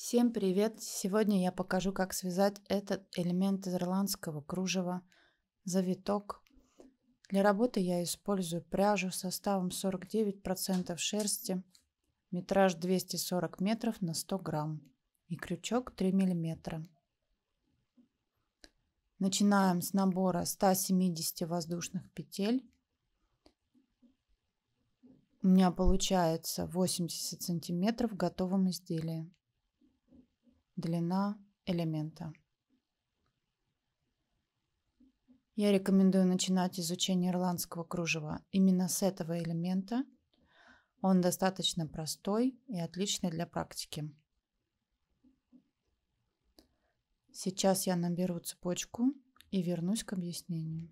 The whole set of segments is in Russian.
Всем привет! Сегодня я покажу, как связать этот элемент из ирландского кружева, завиток. Для работы я использую пряжу составом 49% шерсти, метраж 240 метров на 100 грамм и крючок 3 миллиметра. Начинаем с набора 170 воздушных петель. У меня получается 80 сантиметров в готовом изделии. Длина элемента. Я рекомендую начинать изучение ирландского кружева именно с этого элемента. Он достаточно простой и отличный для практики. Сейчас я наберу цепочку и вернусь к объяснению.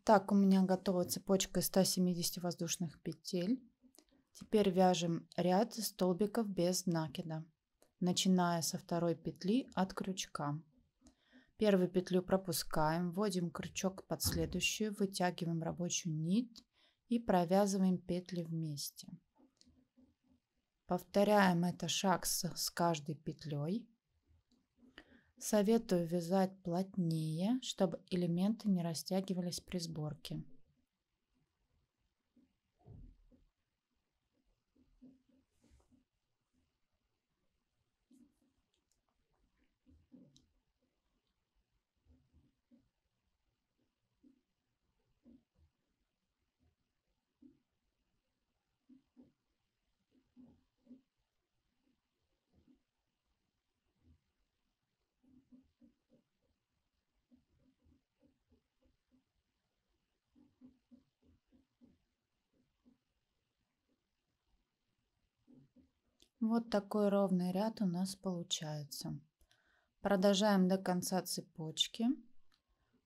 Итак, у меня готова цепочка из 170 воздушных петель. Теперь вяжем ряд столбиков без накида, начиная со второй петли от крючка. Первую петлю пропускаем, вводим крючок под следующую, вытягиваем рабочую нить и провязываем петли вместе. Повторяем это шаг с каждой петлей. Советую вязать плотнее, чтобы элементы не растягивались при сборке. Вот такой ровный ряд у нас получается. Продолжаем до конца цепочки.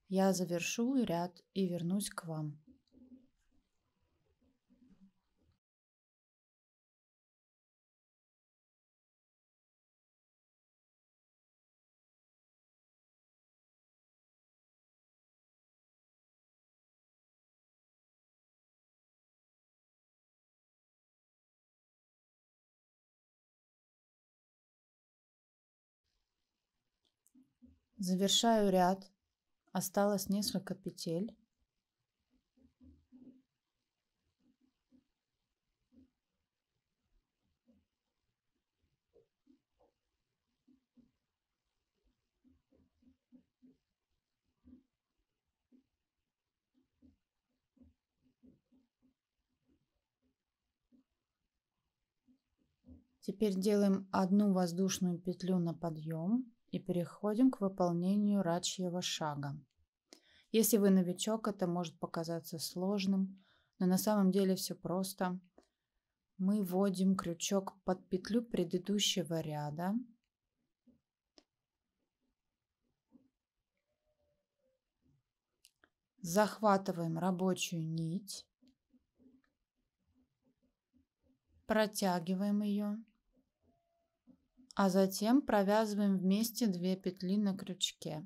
Я завершу ряд и вернусь к вам. Завершаю ряд. Осталось несколько петель. Теперь делаем одну воздушную петлю на подъем и переходим к выполнению рачьего шага. Если вы новичок, это может показаться сложным, но на самом деле все просто. Мы вводим крючок под петлю предыдущего ряда. Захватываем рабочую нить, протягиваем ее, а затем провязываем вместе 2 петли на крючке.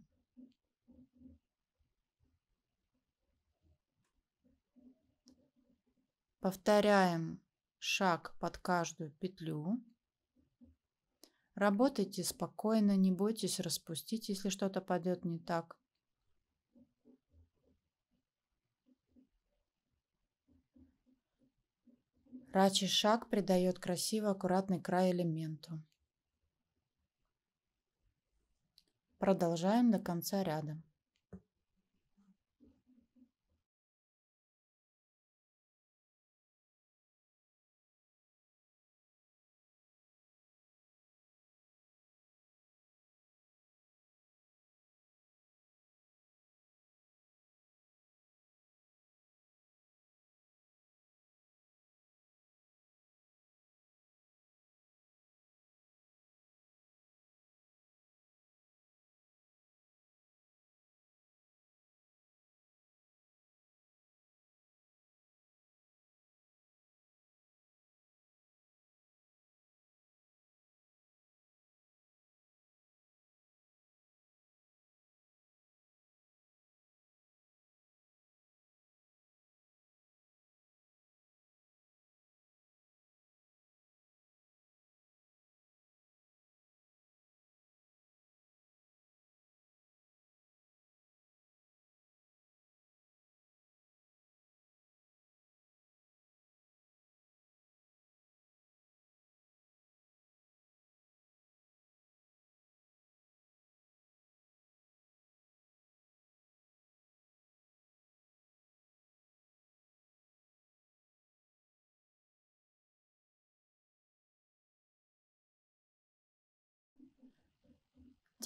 Повторяем шаг под каждую петлю. Работайте спокойно, не бойтесь распустить, если что-то пойдет не так. Рачий шаг придает красивый аккуратный край элементу. Продолжаем до конца ряда.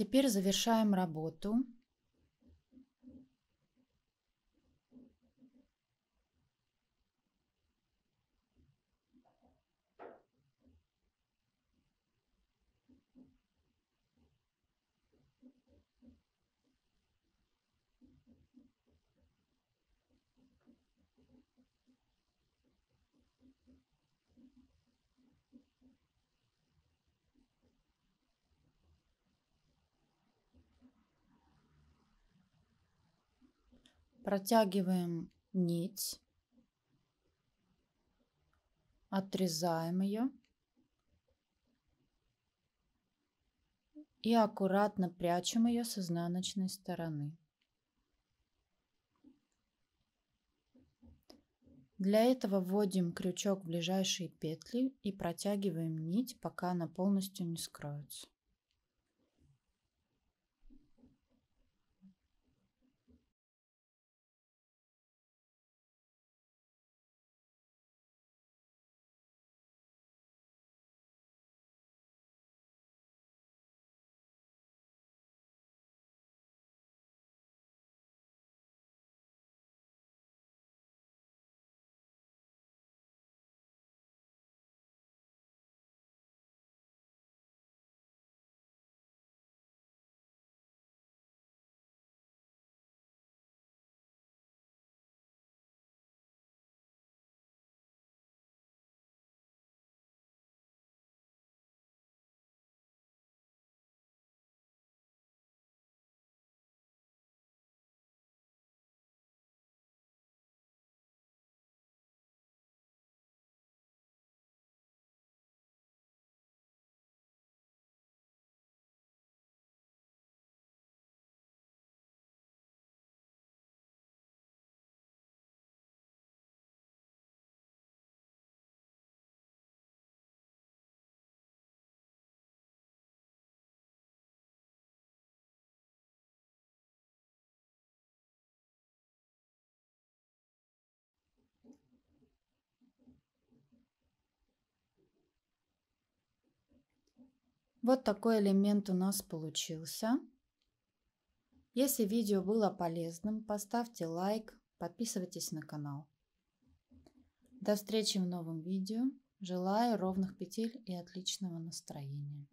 Теперь завершаем работу. Протягиваем нить, отрезаем ее и аккуратно прячем ее с изнаночной стороны. Для этого вводим крючок в ближайшие петли и протягиваем нить, пока она полностью не скроется. Вот такой элемент у нас получился. Если видео было полезным, поставьте лайк, подписывайтесь на канал. До встречи в новом видео. Желаю ровных петель и отличного настроения.